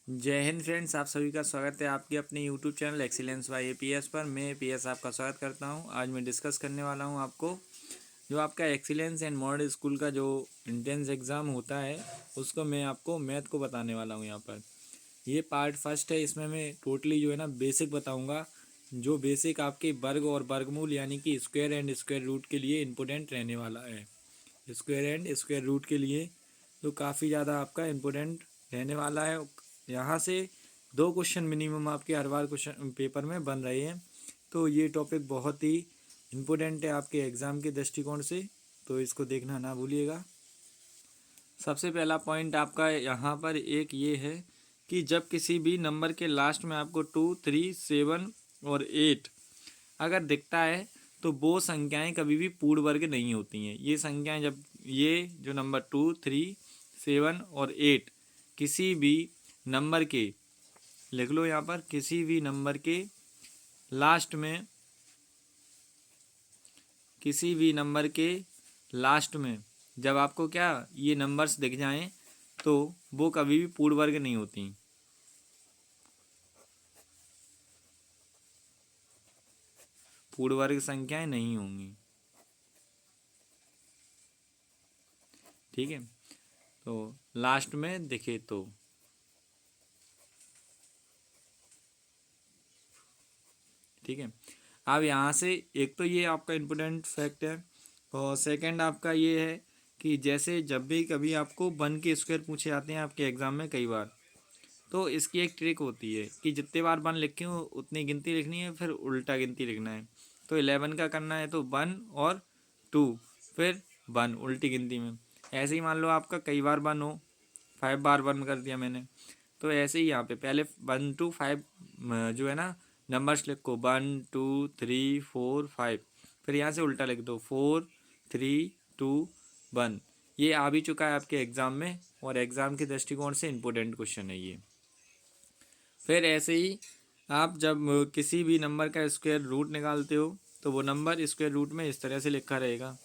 जय हिंद फ्रेंड्स, आप सभी का स्वागत है आपके अपने YouTube channel excellence by APS पर। मैं एपीएस आपका स्वागत करता हूं। आज मैं डिस्कस करने वाला हूं आपको जो आपका एक्सीलेंस एंड मॉडल स्कूल का जो इंट्रेंस एग्ज़ाम होता है उसको मैं आपको मैथ को बताने वाला हूं। यहाँ पर ये पार्ट फर्स्ट है। इसमें मैं टोटली जो है ना बेसिक बताऊँगा। जो बेसिक आपके वर्ग और वर्गमूल यानी कि स्क्वायर एंड स्क्वायर रूट के लिए इम्पोर्टेंट रहने वाला है। स्क्वायर एंड स्क्वायर रूट के लिए तो काफ़ी ज़्यादा आपका इम्पोर्टेंट रहने वाला है। यहाँ से 2 क्वेश्चन मिनिमम आपके हर बार क्वेश्चन पेपर में बन रहे हैं। तो ये टॉपिक बहुत ही इम्पोर्टेंट है आपके एग्ज़ाम के दृष्टिकोण से, तो इसको देखना ना भूलिएगा। सबसे पहला पॉइंट आपका यहाँ पर एक ये है कि जब किसी भी नंबर के लास्ट में आपको 2, 3, 7 और 8 अगर दिखता है तो वो संख्याएं कभी भी पूर्ण वर्ग नहीं होती हैं। ये संख्याएं जब ये जो नंबर 2, 3, 7 और 8 किसी भी नंबर के, लिख लो यहाँ पर, किसी भी नंबर के लास्ट में, किसी भी नंबर के लास्ट में जब आपको क्या ये नंबर्स दिख जाएं तो वो कभी भी पूर्ण वर्ग नहीं होती। पूर्ण वर्ग संख्याएं नहीं होंगी, ठीक है। तो लास्ट में दिखे तो, ठीक है। अब यहाँ से एक तो ये आपका इम्पोर्टेंट फैक्ट है और सेकंड आपका ये है कि जैसे जब भी कभी आपको 1 के स्क्वायर पूछे जाते हैं आपके एग्ज़ाम में कई बार, तो इसकी एक ट्रिक होती है कि जितने बार 1 लिखे हो उतनी गिनती लिखनी है, फिर उल्टा गिनती लिखना है। तो 11 का करना है तो 1 और 2 फिर 1 उल्टी गिनती में। ऐसे ही मान लो आपका कई बार 1 हो, 5 बार 1 कर दिया मैंने, तो ऐसे ही यहाँ पे पहले 1 to 5 जो है ना नंबर्स लिखो, 1 2 3 4 5, फिर यहाँ से उल्टा लिख दो 4 3 2 1। ये आ भी चुका है आपके एग्ज़ाम में और एग्ज़ाम के दृष्टिकोण से इम्पोर्टेंट क्वेश्चन है ये। फिर ऐसे ही आप जब किसी भी नंबर का स्क्वायर रूट निकालते हो तो वो नंबर स्क्वायर रूट में इस तरह से लिखा रहेगा।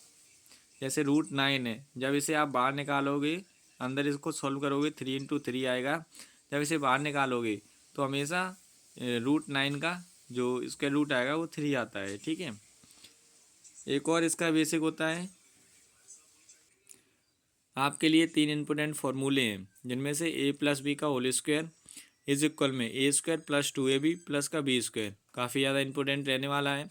जैसे √9 है, जब इसे आप बाहर निकालोगे, अंदर इसको सॉल्व करोगे 3 × 3 आएगा। जब इसे बाहर निकालोगे तो हमेशा √9 का जो स्क्वायर रूट आएगा वो 3 आता है, ठीक है। एक और इसका बेसिक होता है, आपके लिए 3 इंपोर्टेंट फार्मूले हैं जिनमें से a+b का होल स्क्वायर इज इक्वल में a² + 2ab प्लस का b², काफ़ी ज़्यादा इंपॉर्टेंट रहने वाला है।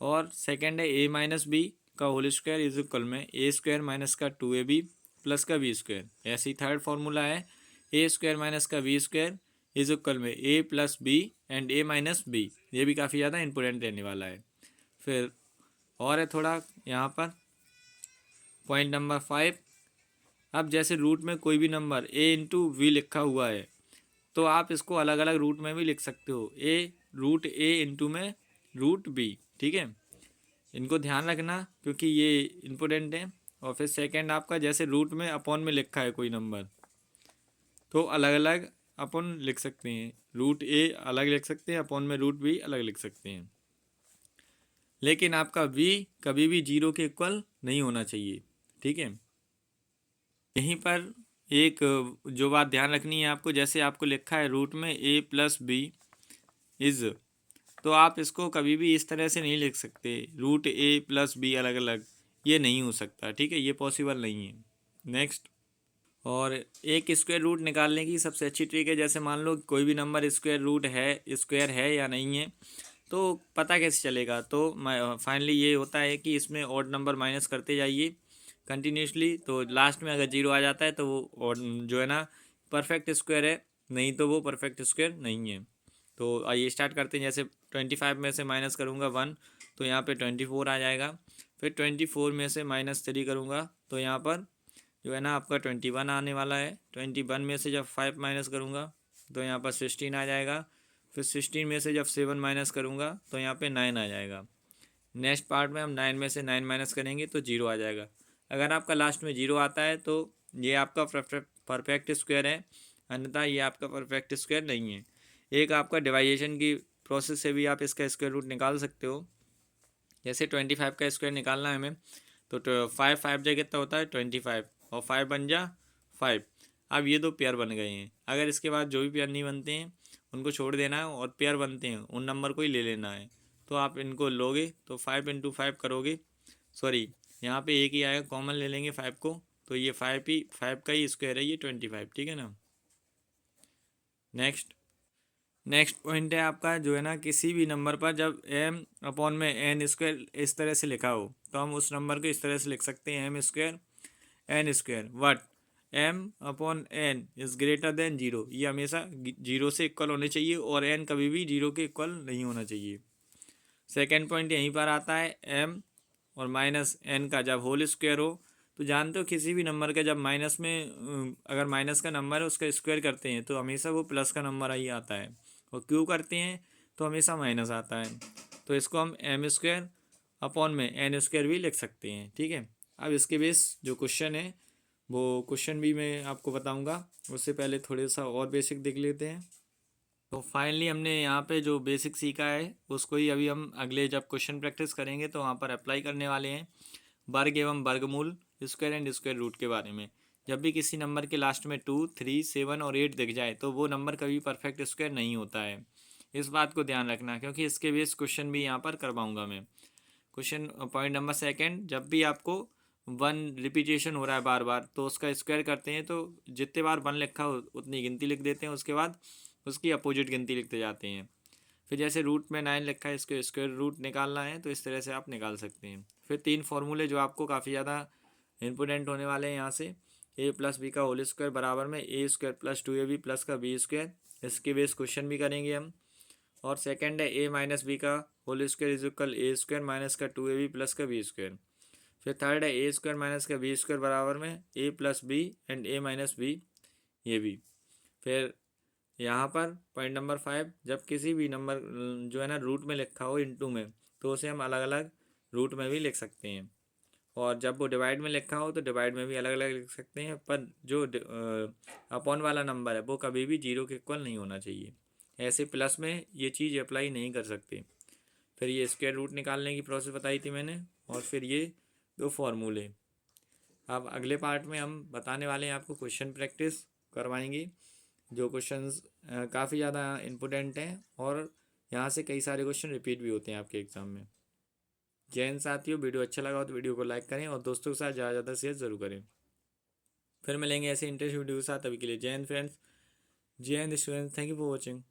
और सेकंड है a-b का होल स्क्वायर इज इक्वल में a² माइनस का 2ab प्लस का b²। ऐसे ही थर्ड फार्मूला है a² माइनस का b² इज इक्वल में a+b एंड a-b। ये भी काफ़ी ज़्यादा इंपॉर्टेंट रहने वाला है। फिर और है थोड़ा यहाँ पर पॉइंट नंबर 5। अब जैसे रूट में कोई भी नंबर a × v लिखा हुआ है तो आप इसको अलग अलग रूट में भी लिख सकते हो, √a में √b, ठीक है। इनको ध्यान रखना क्योंकि ये इम्पोर्टेंट है। और फिर सेकंड आपका जैसे रूट में अपॉन में लिखा है कोई नंबर तो अलग अलग अपन लिख सकते हैं, √a अलग लिख सकते हैं, अपॉन में √b अलग लिख सकते हैं। लेकिन आपका v कभी भी 0 के इक्वल नहीं होना चाहिए, ठीक है। यहीं पर एक जो बात ध्यान रखनी है आपको, जैसे आपको लिखा है रूट में a+b इज़, तो आप इसको कभी भी इस तरह से नहीं लिख सकते, √a+b अलग अलग, ये नहीं हो सकता, ठीक है, ये पॉसिबल नहीं है। नेक्स्ट, और एक स्क्वायर रूट निकालने की सबसे अच्छी ट्रिक है, जैसे मान लो कोई भी नंबर स्क्वायर है या नहीं है तो पता कैसे चलेगा। तो फाइनली ये होता है कि इसमें ऑड नंबर माइनस करते जाइए कंटिन्यूसली, तो लास्ट में अगर 0 आ जाता है तो वो और जो है ना परफेक्ट स्क्वायर है, नहीं तो वो परफेक्ट स्क्वायर नहीं है। तो आइए स्टार्ट करते हैं। जैसे 25 में से माइनस करूँगा 1 तो यहाँ पे 24 आ जाएगा। फिर 24 में से -3 करूँगा तो यहाँ पर जो है ना आपका 21 आने वाला है। 21 में से जब 5 माइनस करूँगा तो यहाँ पर 16 आ जाएगा। फिर 16 में से जब 7 माइनस करूँगा तो यहाँ पे 9 आ जाएगा। नेक्स्ट पार्ट में हम 9 में से 9 माइनस करेंगे तो 0 आ जाएगा। अगर आपका लास्ट में 0 आता है तो ये आपका परफेक्ट स्क्वायर है, अन्यथा ये आपका परफेक्ट स्क्वायर नहीं है। एक आपका डिवाइजेशन की प्रोसेस से भी आप इसका स्क्वायर रूट निकाल सकते हो। जैसे 25 का स्क्वायर निकालना है हमें तो 5 जगह कितना होता है 25 और 5 बन जा 5। अब ये दो पेयर बन गए हैं। अगर इसके बाद जो भी पेयर नहीं बनते हैं उनको छोड़ देना है और पेयर बनते हैं उन नंबर को ही ले लेना है। तो आप इनको लोगे तो 5 × 5 करोगे, सॉरी यहाँ पे एक ही आएगा, कॉमन ले लेंगे 5 को, तो ये 5 का ही स्क्वायर है ये 25, ठीक है ना। नेक्स्ट पॉइंट है आपका जो है ना, किसी भी नंबर पर जब m/n² इस तरह से लिखा हो तो हम उस नंबर को इस तरह से लिख सकते हैं m²n², what m/n is greater than 0। ये हमेशा 0 से इक्वल होने चाहिए और n कभी भी 0 के इक्वल नहीं होना चाहिए। सेकेंड पॉइंट यहीं पर आता है, m और -n का जब होल स्क्वायर हो, तो जानते हो किसी भी नंबर का जब माइनस में अगर माइनस का नंबर है उसका स्क्वायर करते हैं तो हमेशा वो प्लस का नंबर ही आता है, और क्यों करते हैं तो हमेशा माइनस आता है। तो इसको हम m² भी लिख सकते हैं, ठीक है। अब इसके बेस जो क्वेश्चन है वो क्वेश्चन भी मैं आपको बताऊंगा, उससे पहले थोड़ा सा और बेसिक देख लेते हैं। तो फाइनली हमने यहाँ पे जो बेसिक सीखा है उसको ही अभी हम अगले जब क्वेश्चन प्रैक्टिस करेंगे तो वहाँ पर अप्लाई करने वाले हैं। वर्ग एवं वर्गमूल, स्क्वायर एंड स्क्वायर रूट के बारे में। जब भी किसी नंबर के लास्ट में 2, 3, 7 और 8 दिख जाए तो वो नंबर कभी परफेक्ट स्क्वायर नहीं होता है। इस बात को ध्यान रखना, क्योंकि इसके बेस क्वेश्चन भी यहाँ पर करवाऊँगा मैं। क्वेश्चन पॉइंट नंबर सेकंड, जब भी आपको 1 रिपीटेशन हो रहा है बार बार तो उसका स्क्वायर करते हैं, तो जितने बार 1 लिखा हो उतनी गिनती लिख देते हैं, उसके बाद उसकी अपोजिट गिनती लिखते जाते हैं। फिर जैसे रूट में 9 लिखा है, इसके स्क्वायर रूट निकालना है तो इस तरह से आप निकाल सकते हैं। फिर 3 फार्मूले जो आपको काफ़ी ज़्यादा इंपॉर्टेंट होने वाले हैं यहाँ से, a+b का होल स्क्वायर बराबर में a² + 2ab प्लस का b², इसके बेस क्वेश्चन भी करेंगे हम। और सेकंड है a-b का whole square is equal a² minus का 2ab प्लस का b²। फिर थर्ड है a² माइनस का b² बराबर में a+b एंड a-b ये भी। फिर यहाँ पर पॉइंट नंबर 5, जब किसी भी नंबर जो है ना रूट में लिखा हो इनटू में तो उसे हम अलग अलग रूट में भी लिख सकते हैं, और जब वो डिवाइड में लिखा हो तो डिवाइड में भी अलग अलग लिख सकते हैं। पर जो अपॉन वाला नंबर है वो कभी भी 0 के इक्वल नहीं होना चाहिए। ऐसे प्लस में ये चीज़ अप्लाई नहीं कर सकते। फिर ये स्क्वायर रूट निकालने की प्रोसेस बताई थी मैंने, और फिर ये 2 फॉर्मूले। अब अगले पार्ट में हम बताने वाले हैं आपको क्वेश्चन प्रैक्टिस करवाएंगे, जो क्वेश्चंस काफ़ी ज़्यादा इम्पोर्टेंट हैं और यहाँ से कई सारे क्वेश्चन रिपीट भी होते हैं आपके एग्ज़ाम में। जय हिंद साथियों, वीडियो अच्छा लगा हो तो वीडियो को लाइक करें और दोस्तों के साथ ज़्यादा ज़्यादा शेयर ज़रूर करें। फिर मिलेंगे ऐसे इंटरेस्ट वीडियो के साथ, अभी के लिए जय हिंद फ्रेंड्स, जय Hind students, thank you for watching.